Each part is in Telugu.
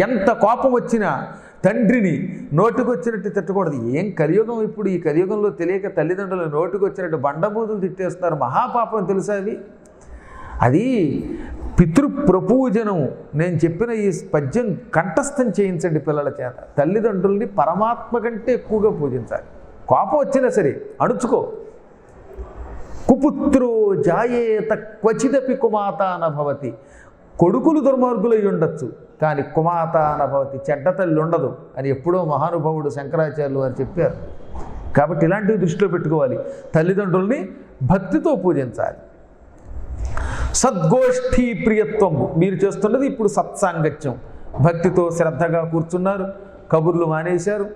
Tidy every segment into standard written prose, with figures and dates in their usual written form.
ఎంత కోపం వచ్చినా తండ్రిని నోటికొచ్చినట్టు తిట్టకూడదు. ఏం కలియుగం ఇప్పుడు, ఈ కలియుగంలో తెలియక తల్లిదండ్రులు నోటికొచ్చినట్టు బండబూతులు తిట్టేస్తున్నారు. మహాపాపం తెలుసా అది. అది పితృప్రపూజనం. నేను చెప్పిన ఈ పద్యం కంఠస్థం చేయించండి పిల్లల చేత. తల్లిదండ్రుల్ని పరమాత్మ కంటే ఎక్కువగా పూజించాలి. కోపం వచ్చినా సరే అణుచుకో. కుపుత్రో జాయేత క్వచిదపి కుమాత నభవతి. కొడుకులు దుర్మార్గులై ఉండొచ్చు, కానీ కుమాత నభవతి, చెడ్డ తల్లి ఉండదు అని ఎప్పుడో మహానుభావుడు శంకరాచార్యులు వారు చెప్పారు. కాబట్టి ఇలాంటివి దృష్టిలో పెట్టుకోవాలి. తల్లిదండ్రుల్ని భక్తితో పూజించాలి. సద్గోష్ఠీ ప్రియత్వం. మీరు చేస్తున్నది ఇప్పుడు సత్సాంగత్యం. భక్తితో శ్రద్ధగా కూర్చున్నారు, కబుర్లు మానేశారు,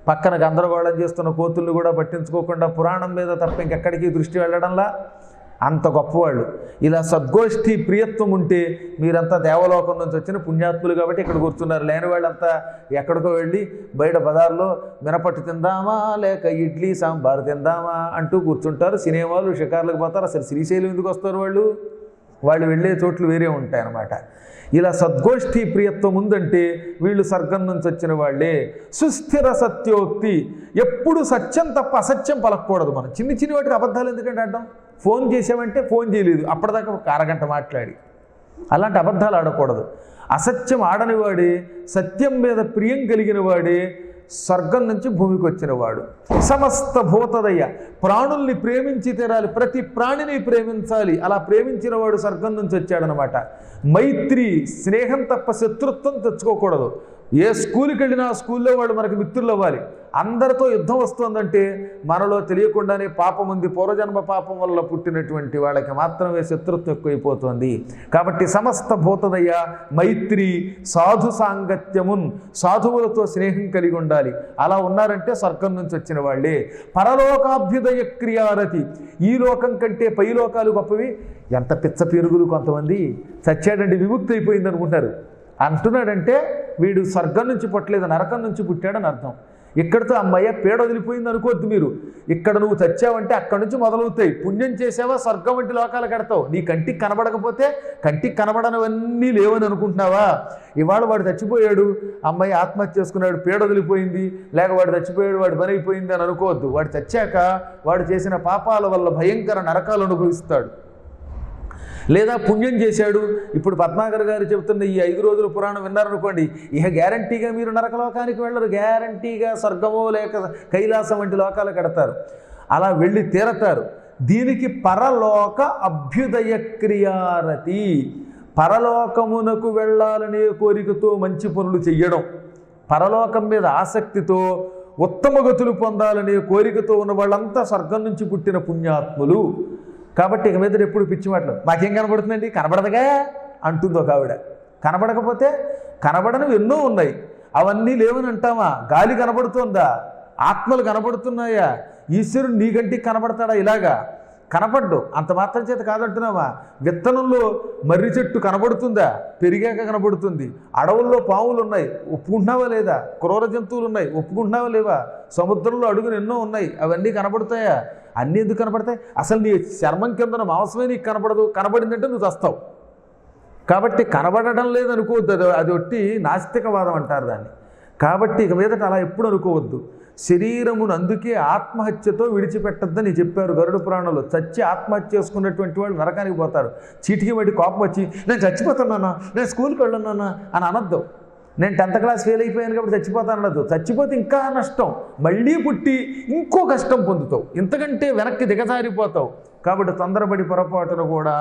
పక్కన గందరగోళం చేస్తున్న కోతుల్ని కూడా పట్టించుకోకుండా పురాణం మీద తప్ప ఇంకెక్కడికి దృష్టి వెళ్ళడంలా అంత గొప్పవాళ్ళు. ఇలా సద్గోష్ఠీ ప్రియత్వం ఉంటే మీరంతా దేవలోకం నుంచి వచ్చిన పుణ్యాత్ములు కాబట్టి ఇక్కడ కూర్చున్నారు. లేని వాళ్ళంతా ఎక్కడికో వెళ్ళి బయట బజార్లో మినపట్టు తిందామా లేక ఇడ్లీ సాంబార్ తిందామా అంటూ కూర్చుంటారు. సినిమాలు షికార్లకు పోతారు. అసలు శ్రీశైలం ఎందుకు వస్తారు వాళ్ళు? వాళ్ళు వెళ్ళే చోట్లు వేరే ఉంటాయి అన్నమాట. ఇలా సద్గోష్ఠీ ప్రియత్వం ఉందంటే వీళ్ళు స్వర్గం నుంచి వచ్చిన వాళ్ళే. సుస్థిర సత్యోక్తి. ఎప్పుడు సత్యం తప్ప అసత్యం పలకూడదు. మనం చిన్ని చిన్ని వాటికి అబద్ధాలు ఎందుకంటే అంటాం. ఫోన్ చేసామంటే ఫోన్ చేయలేదు, అప్పటిదాకా ఒక అరగంట మాట్లాడి, అలాంటి అబద్ధాలు ఆడకూడదు. అసత్యం ఆడని వాడే, సత్యం మీద ప్రియం కలిగిన వాడే స్వర్గం నుంచి భూమికి వచ్చినవాడు. సమస్త భూతదయ. ప్రాణుల్ని ప్రేమించి తీరాలి, ప్రతి ప్రాణిని ప్రేమించాలి. అలా ప్రేమించిన వాడు స్వర్గం నుంచి వచ్చాడనమాట. మైత్రి, స్నేహం తప్ప శత్రుత్వం తెచ్చుకోకూడదు. ఏ స్కూల్కి వెళ్ళినా ఆ స్కూల్లో వాడు మనకు మిత్రులు అవ్వాలి. అందరితో యుద్ధం వస్తుందంటే మనలో తెలియకుండానే పాపం ఉంది. పూర్వజన్మ పాపం వల్ల పుట్టినటువంటి వాళ్ళకి మాత్రమే శత్రుత్వం ఎక్కువైపోతుంది. కాబట్టి సమస్త భూతదయ, మైత్రి, సాధు సాంగత్యమున్, సాధువులతో స్నేహం కలిగి ఉండాలి. అలా ఉన్నారంటే స్వర్గం నుంచి వచ్చిన వాళ్ళే. పరలోకాభ్యుదయ క్రియారతి. ఈ లోకం కంటే పై లోకాలు గొప్పవి. ఎంత పిచ్చ పెరుగులు కొంతమంది. చచ్చాడండి విముక్తి అయిపోయింది అనుకుంటారు. అంటున్నాడంటే వీడు స్వర్గం నుంచి పుట్టలేదు, నరకం నుంచి పుట్టాడని అర్థం. ఇక్కడితో అమ్మయ్య పీడ వదిలిపోయింది అనుకోద్దు మీరు. ఇక్కడ నువ్వు చచ్చావంటే అక్కడి నుంచి మొదలవుతాయి. పుణ్యం చేసావా స్వర్గం వంటి లోకాలు కడతావు. నీ కంటికి కనబడకపోతే కంటికి కనబడనవన్నీ లేవని అనుకుంటున్నావా? ఇవాళ వాడు చచ్చిపోయాడు, అమ్మాయి ఆత్మహత్య చేసుకున్నాడు, పీడ వదిలిపోయింది, లేక వాడు చచ్చిపోయాడు, వాడు పని అయిపోయింది అని అనుకోవద్దు. వాడు చచ్చాక వాడు చేసిన పాపాల వల్ల భయంకర నరకాలు అనుభవిస్తాడు. లేదా పుణ్యం చేశాడు. ఇప్పుడు పద్మాకర్ గారు చెబుతున్న ఈ 5 రోజుల పురాణం విన్నారనుకోండి, ఇక గ్యారంటీగా మీరు నరకలోకానికి వెళ్ళరు. గ్యారంటీగా స్వర్గమో లేక కైలాసం వంటి లోకాలు కడతారు. అలా వెళ్ళి తీరతారు. దీనికి పరలోక అభ్యుదయ క్రియారతి. పరలోకమునకు వెళ్ళాలనే కోరికతో మంచి పనులు చెయ్యడం, పరలోకం మీద ఆసక్తితో ఉత్తమ గతులు పొందాలనే కోరికతో ఉన్న వాళ్ళంతా స్వర్గం నుంచి పుట్టిన పుణ్యాత్ములు. కాబట్టి ఇక మీద ఎప్పుడు పిచ్చి మాటలు, మాకేం కనబడుతుందండి, కనబడదుగా అంటుంది ఒక ఆవిడ. కనబడకపోతే కనబడనివి ఎన్నో ఉన్నాయి, అవన్నీ లేవని అంటామా? గాలి కనబడుతుందా? ఆత్మలు కనబడుతున్నాయా? ఈశ్వరుడు నీ కంటికి కనబడతాడా? ఇలాగా కనపడ్డు. అంత మాత్రం చేత కాదంటున్నావా? విత్తనంలో మర్రి చెట్టు కనబడుతుందా? పెరిగాక కనబడుతుంది. అడవుల్లో పాములు ఉన్నాయి, ఒప్పుకుంటున్నావా లేదా? క్రూర జంతువులు ఉన్నాయి, ఒప్పుకుంటున్నావా లేవా? సముద్రంలో అడుగులు ఎన్నో ఉన్నాయి, అవన్నీ కనబడతాయా? అన్నీ ఎందుకు కనబడతాయి? అసలు నీ చర్మం కిందన మాంసమే నీకు కనబడదు. కనబడిందంటే నువ్వు చస్తావు. కాబట్టి కనబడడం లేదనుకోవద్దు. అది ఒట్టి నాస్తికవాదం అంటారు దాన్ని. కాబట్టి ఇక మీదట అలా ఎప్పుడు అనుకోవద్దు. శరీరమును అందుకే ఆత్మహత్యతో విడిచిపెట్టద్దని చెప్పారు గరుడ పురాణంలో. చచ్చి ఆత్మహత్య చేసుకున్నటువంటి వాళ్ళు నరకానికి పోతారు. చీటికి వాడి కోపం వచ్చి నేను చచ్చిపోతున్నానా, నేను స్కూల్కి వెళ్ళన్నానా అని అనద్దు. నేను 10th క్లాస్ ఫెయిల్ అయిపోయాను కాబట్టి చచ్చిపోతాను అనద్దు. చచ్చిపోతే ఇంకా నష్టం, మళ్ళీ పుట్టి ఇంకో కష్టం పొందుతావు, ఇంతకంటే వెనక్కి దిగజారిపోతావు. కాబట్టి తొందరపడి పొరపాటును కూడా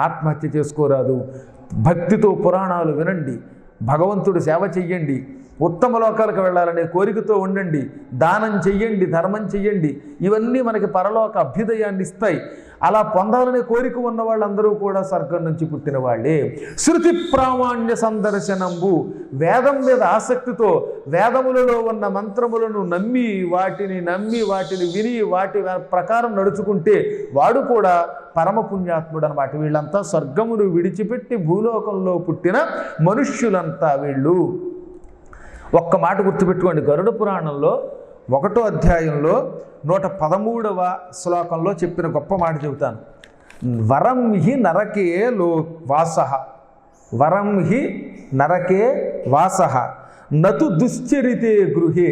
ఆత్మహత్య చేసుకోరాదు. భక్తితో పురాణాలు వినండి, భగవంతుడు సేవ చెయ్యండి, ఉత్తమ లోకాలకు వెళ్ళాలనే కోరికతో ఉండండి, దానం చెయ్యండి, ధర్మం చెయ్యండి. ఇవన్నీ మనకి పరలోక అభ్యుదయాన్ని ఇస్తాయి. అలా పొందాలనే కోరిక ఉన్న వాళ్ళందరూ కూడా స్వర్గం నుంచి పుట్టిన వాళ్ళే. శృతి ప్రామాణ్య సందర్శనంబు. వేదం మీద ఆసక్తితో వేదములలో ఉన్న మంత్రములను నమ్మి వాటిని విని వాటి ప్రకారం నడుచుకుంటే వాడు కూడా పరమ పుణ్యాత్ముడు అనమాట. వీళ్ళంతా స్వర్గమును విడిచిపెట్టి భూలోకంలో పుట్టిన మనుష్యులంతా వీళ్ళు. ఒక్క మాట గుర్తుపెట్టుకోండి. గరుడ పురాణంలో 1వ అధ్యాయంలో 113వ శ్లోకంలో చెప్పిన గొప్ప మాట చెబుతాను. వరం హి నరకే వాసః. వరం హి నరకే వాసః నతు దుశ్చరితే గృహే.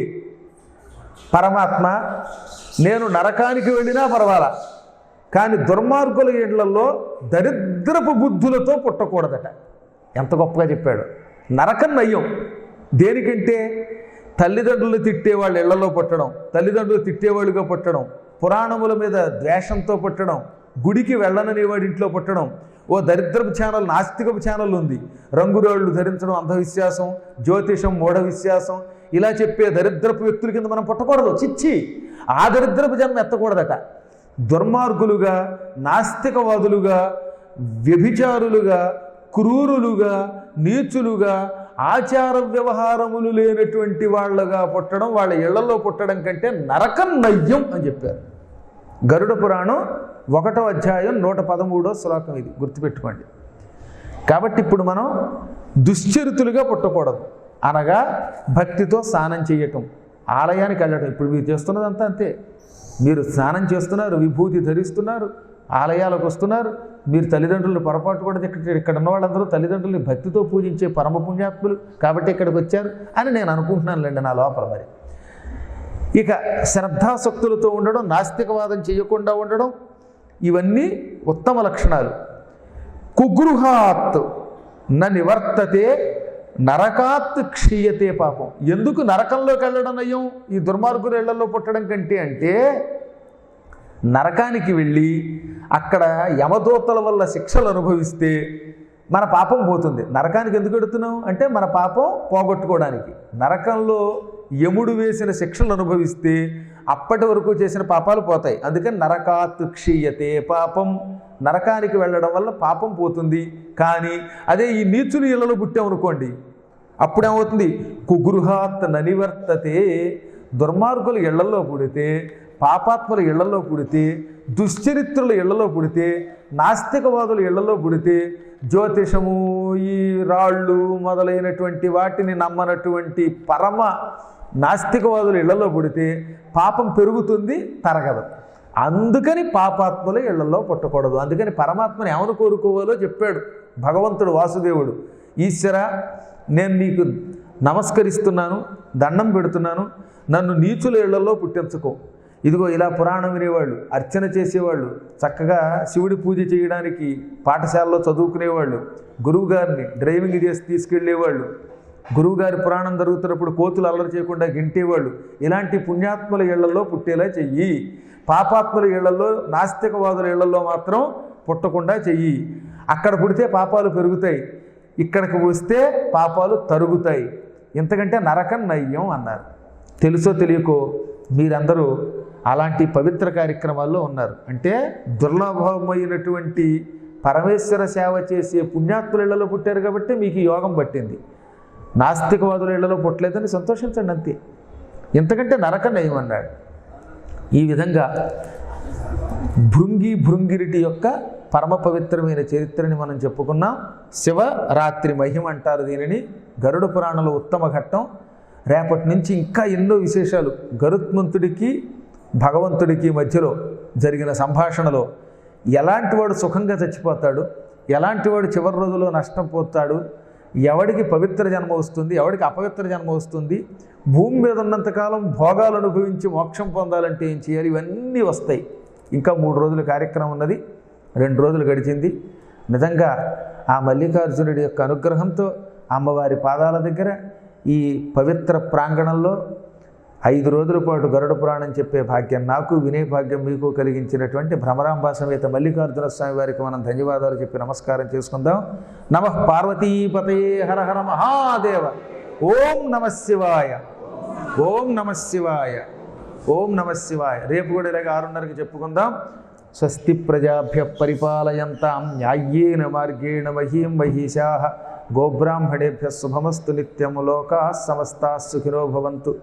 పరమాత్మ, నేను నరకానికి వెళ్ళినా పర్వాలా, కానీ దుర్మార్గుల ఇళ్లలో దరిద్రపు బుద్ధులతో పుట్టకూడదట. ఎంత గొప్పగా చెప్పాడు. నరకం నయ్యం. దేనికంటే తల్లిదండ్రులు తిట్టేవాళ్ళు ఇళ్లలో పుట్టడం, తల్లిదండ్రులు తిట్టేవాళ్ళుగా పుట్టడం, పురాణముల మీద ద్వేషంతో పుట్టడం, గుడికి వెళ్ళననేవాడి ఇంట్లో పుట్టడం. ఓ దరిద్రపు ఛానల్, నాస్తికపు ఛానల్ ఉంది. రంగురాళ్ళు ధరించడం అంధవిశ్వాసం, జ్యోతిషం మూఢ విశ్వాసం, ఇలా చెప్పే దరిద్రపు వ్యక్తుల కింద మనం పుట్టకూడదు. చిచ్చి, ఆ దరిద్రపు జన్మ ఎత్తకూడదట. దుర్మార్గులుగా, నాస్తికవాదులుగా, వ్యభిచారులుగా, క్రూరులుగా, నీచులుగా, ఆచార వ్యవహారములు లేనటువంటి వాళ్ళగా పుట్టడం, వాళ్ళ ఇళ్లలో పుట్టడం కంటే నరకం నయ్యం అని చెప్పారు. గరుడ పురాణం 1వ అధ్యాయం 113వ శ్లోకం ఇది, గుర్తుపెట్టుకోండి. కాబట్టి ఇప్పుడు మనం దుశ్చరితులుగా పుట్టకూడదు. అనగా భక్తితో స్నానం చేయటం, ఆలయానికి వెళ్ళటం. ఇప్పుడు మీరు చేస్తున్నదంతా అంతే. మీరు స్నానం చేస్తున్నారు, విభూతి ధరిస్తున్నారు, ఆలయాలకు వస్తున్నారు. మీరు తల్లిదండ్రులు పొరపాటు కూడా ఇక్కడ ఉన్న వాళ్ళందరూ తల్లిదండ్రుల్ని భక్తితో పూజించే పరమ పుణ్యాత్ములు కాబట్టి ఇక్కడికి వచ్చారు అని నేను అనుకుంటున్నానులేండి నా లోపల. మరి ఇక శ్రద్ధాశక్తులతో ఉండడం, నాస్తికవాదం చేయకుండా ఉండడం, ఇవన్నీ ఉత్తమ లక్షణాలు. కుగృహాత్ న నివర్తతే నరకాత్ క్షీయతే పాపం. ఎందుకు నరకంలోకి వెళ్ళడం నయం ఈ దుర్మార్గుల ఇళ్లలో పుట్టడం కంటే అంటే, నరకానికి వెళ్ళి అక్కడ యమదూతల వల్ల శిక్షలు అనుభవిస్తే మన పాపం పోతుంది. నరకానికి ఎందుకు వెడుతున్నాం అంటే మన పాపం పోగొట్టుకోవడానికి. నరకంలో యముడు వేసిన శిక్షలు అనుభవిస్తే అప్పటి వరకు చేసిన పాపాలు పోతాయి. అందుకని నరకాత్ క్షీయతే పాపం. నరకానికి వెళ్ళడం వల్ల పాపం పోతుంది. కానీ అదే ఈ నీచులు ఇళ్లలో పుట్టామనుకోండి, అప్పుడేమవుతుంది? కుగృహాత్ ననివర్తతే. దుర్మార్గుల ఇళ్లలో పుడితే, పాపాత్ముల ఇళ్లలో పుడితే, దుశ్చరిత్రుల ఇళ్లలో పుడితే, నాస్తికవాదుల ఇళ్లలో పుడితే, జ్యోతిషము, ఈ రాళ్ళు మొదలైనటువంటి వాటిని నమ్మనటువంటి పరమ నాస్తికవాదుల ఇళ్లలో పుడితే పాపం పెరుగుతుంది, తరగదు. అందుకని పాపాత్ముల ఇళ్లలో పుట్టకూడదు. అందుకని పరమాత్మని ఏమను కోరుకోవాలో చెప్పాడు భగవంతుడు వాసుదేవుడు. ఈశ్వర, నేను నీకు నమస్కరిస్తున్నాను, దండం పెడుతున్నాను, నన్ను నీచుల ఇళ్లలో పుట్టించుకో. ఇదిగో ఇలా పురాణం వినేవాళ్ళు, అర్చన చేసేవాళ్ళు, చక్కగా శివుడి పూజ చేయడానికి పాఠశాలలో చదువుకునేవాళ్ళు, గురువుగారిని డ్రైవింగ్ చేసి తీసుకెళ్లేవాళ్ళు, గురువుగారి పురాణం జరుగుతున్నప్పుడు కోతులు అల్లరి చేయకుండా గింటేవాళ్ళు, ఇలాంటి పుణ్యాత్ముల ఇళ్లలో పుట్టేలా చెయ్యి. పాపాత్ముల ఇళ్లలో, నాస్తికవాదుల ఇళ్లలో మాత్రం పుట్టకుండా చెయ్యి. అక్కడ పుడితే పాపాలు పెరుగుతాయి, ఇక్కడికి వస్తే పాపాలు తరుగుతాయి. ఇంతకంటే నరకం నయ్యం అన్నారు. తెలుసో తెలియకో మీరందరూ అలాంటి పవిత్ర కార్యక్రమాల్లో ఉన్నారు. అంటే దుర్లభమైనటువంటి పరమేశ్వర సేవ చేసే పుణ్యాత్ముల ఇళ్లలో పుట్టారు కాబట్టి మీకు యోగం పట్టింది. నాస్తికవాదుల ఇళ్లలో పుట్టలేదని సంతోషించండి అంతే. ఇంతకంటే నరకం నయం అన్నాడు. ఈ విధంగా భృంగిరిటి యొక్క పరమ పవిత్రమైన చరిత్రని మనం చెప్పుకున్నాం. శివరాత్రి మహిమ అంటారు దీనిని. గరుడ పురాణంలో ఉత్తమ ఘట్టం. రేపటి నుంచి ఇంకా ఎన్నో విశేషాలు గరుత్మంతుడికి భగవంతుడికి మధ్యలో జరిగిన సంభాషణలో ఎలాంటి వాడు సుఖంగా చచ్చిపోతాడు, ఎలాంటి వాడు చివరి రోజులో నష్టం పోతాడు, ఎవడికి పవిత్ర జన్మ వస్తుంది, ఎవడికి అపవిత్ర జన్మ వస్తుంది, భూమి మీద ఉన్నంతకాలం భోగాలు అనుభవించి మోక్షం పొందాలంటే ఏం చేయాలి, ఇవన్నీ వస్తాయి. ఇంకా 3 రోజుల కార్యక్రమం ఉన్నది. 2 రోజులు గడిచింది. నిజంగా ఆ మల్లికార్జునుడి యొక్క అనుగ్రహంతో అమ్మవారి పాదాల దగ్గర ఈ పవిత్ర ప్రాంగణంలో 5 రోజుల పాటు గరుడ పురాణం చెప్పే భాగ్యం నాకు, వినే భాగ్యం మీకు కలిగించినటువంటి భ్రమరాంబా సమేత మల్లికార్జున స్వామి వారికి మనం ధన్యవాదాలు చెప్పి నమస్కారం చేసుకుందాం. నమః పార్వతీపతయే హర హర మహాదేవ. ఓం నమః శివాయ, ఓం నమః శివాయ, ఓం నమః శివాయ. రేపు కూడా ఇలాగ 6:30కి చెప్పుకుందాం. స్వస్తి ప్రజాభ్య పరిపాలయంతాం న్యాయ్యేన మార్గేణ మహీం మహిషాః గోబ్రాహ్మణేభ్యः శుభమస్తు నిత్యం. లోకాః సమస్తాః సుఖినో భవంతు.